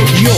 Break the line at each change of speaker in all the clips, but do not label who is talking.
de Dios.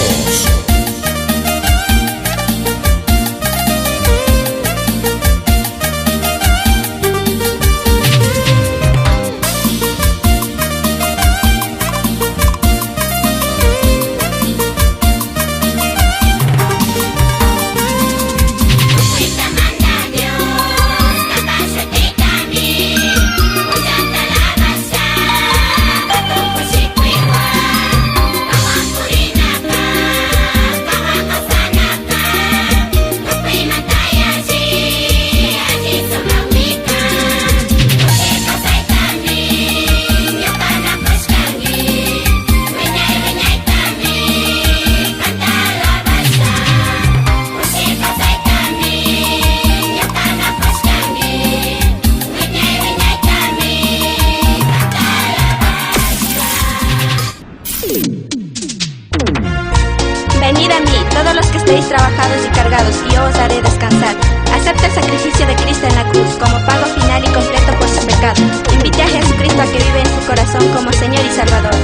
Venid a mí, todos los que estéis trabajados y cargados, y yo os haré descansar. Acepta el sacrificio de Cristo en la cruz como pago final y completo por su pecado. Invite a Jesucristo a que vive en su corazón como Señor y Salvador.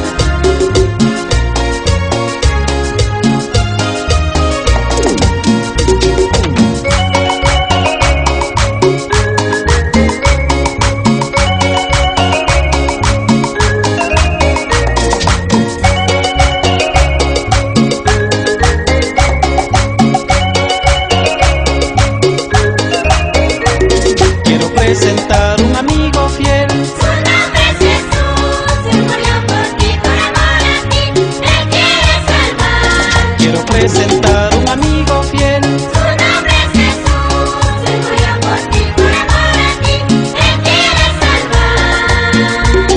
Presentar un amigo fiel.
Su nombre es Jesús, Él murió por ti, por amor a ti, Él quiere salvar.
Quiero presentar un amigo fiel.
Su nombre es Jesús, Él murió por ti, por amor a ti, Él quiere salvar.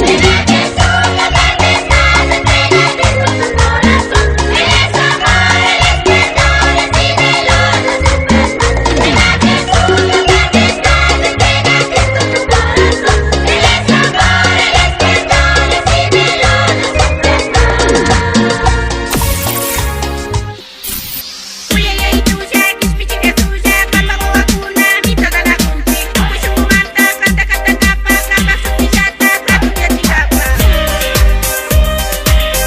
Ven a Jesús, la tarde estás, entrega a Cristo tu corazón. Él es amor, Él es perdón, es dímelo de su perdón. Ven a Jesús, la tarde estás, entrega a Cristo tu corazón. Él es amor, Él es perdón, es dímelo de su perdón.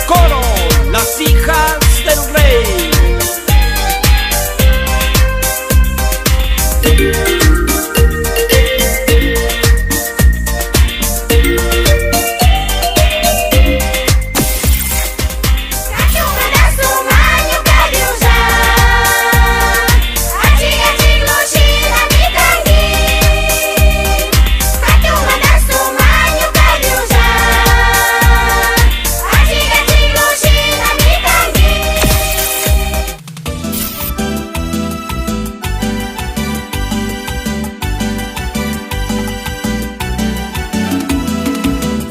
Coro, las hijas del rey.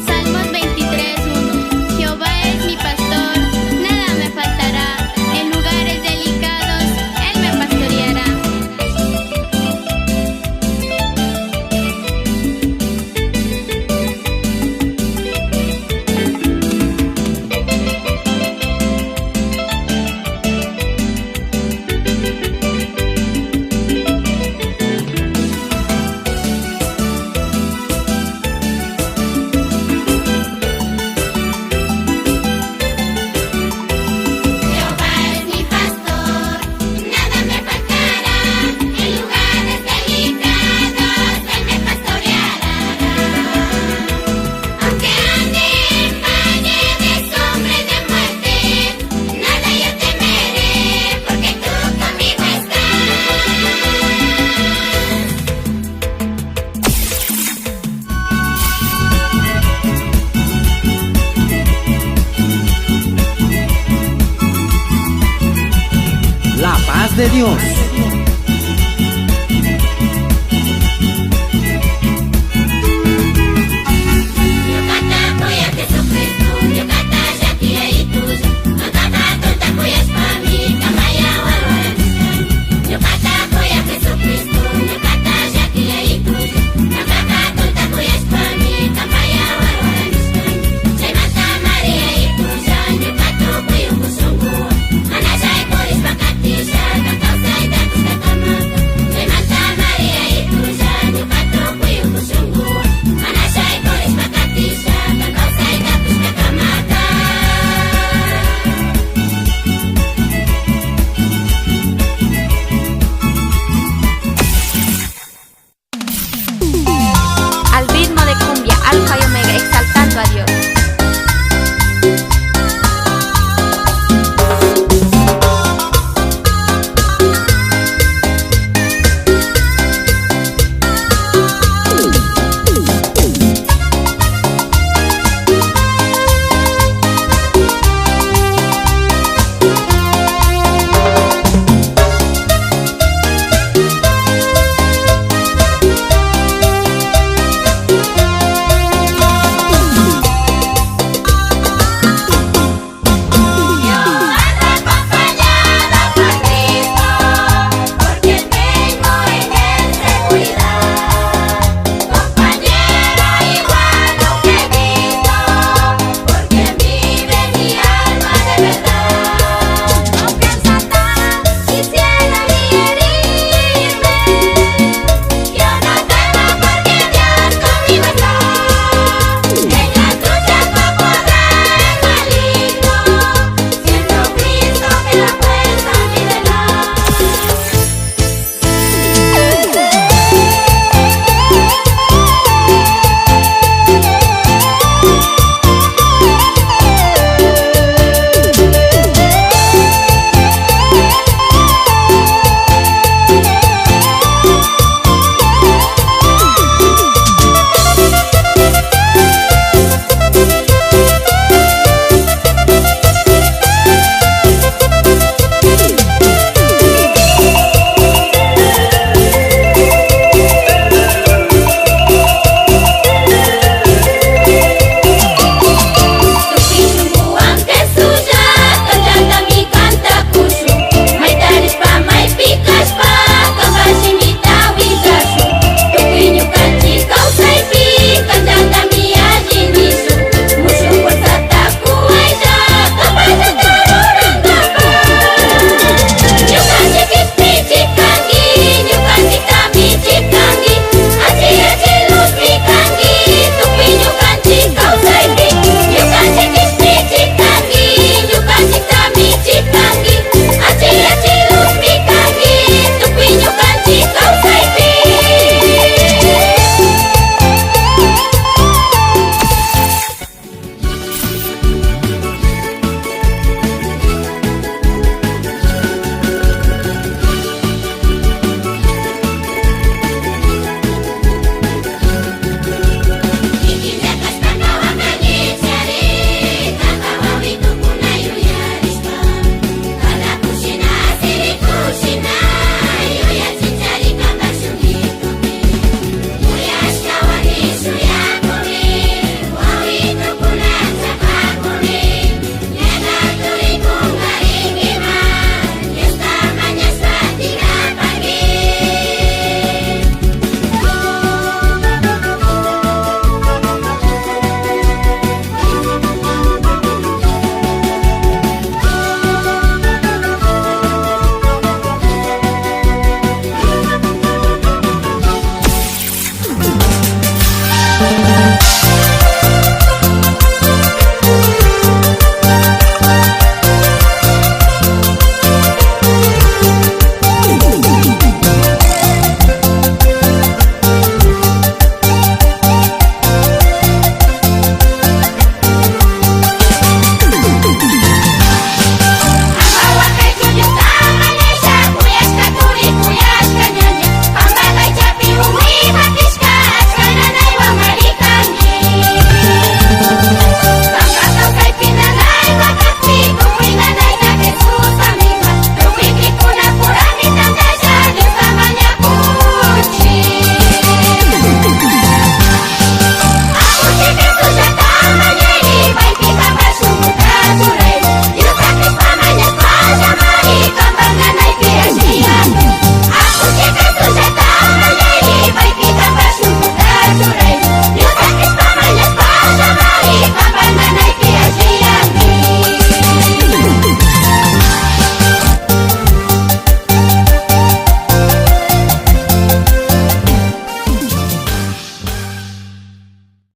Salmos 23:1. Jehová es mi pastor, nada me faltará. En lugares delicados, Él me pastoreará. Jehová es mi pastor, nada me faltará. En lugares delicados, Él me pastoreará. Aunque ande en valle de sombra y de muerte, nada yo temeré, porque tú conmigo estás.
La paz de Dios.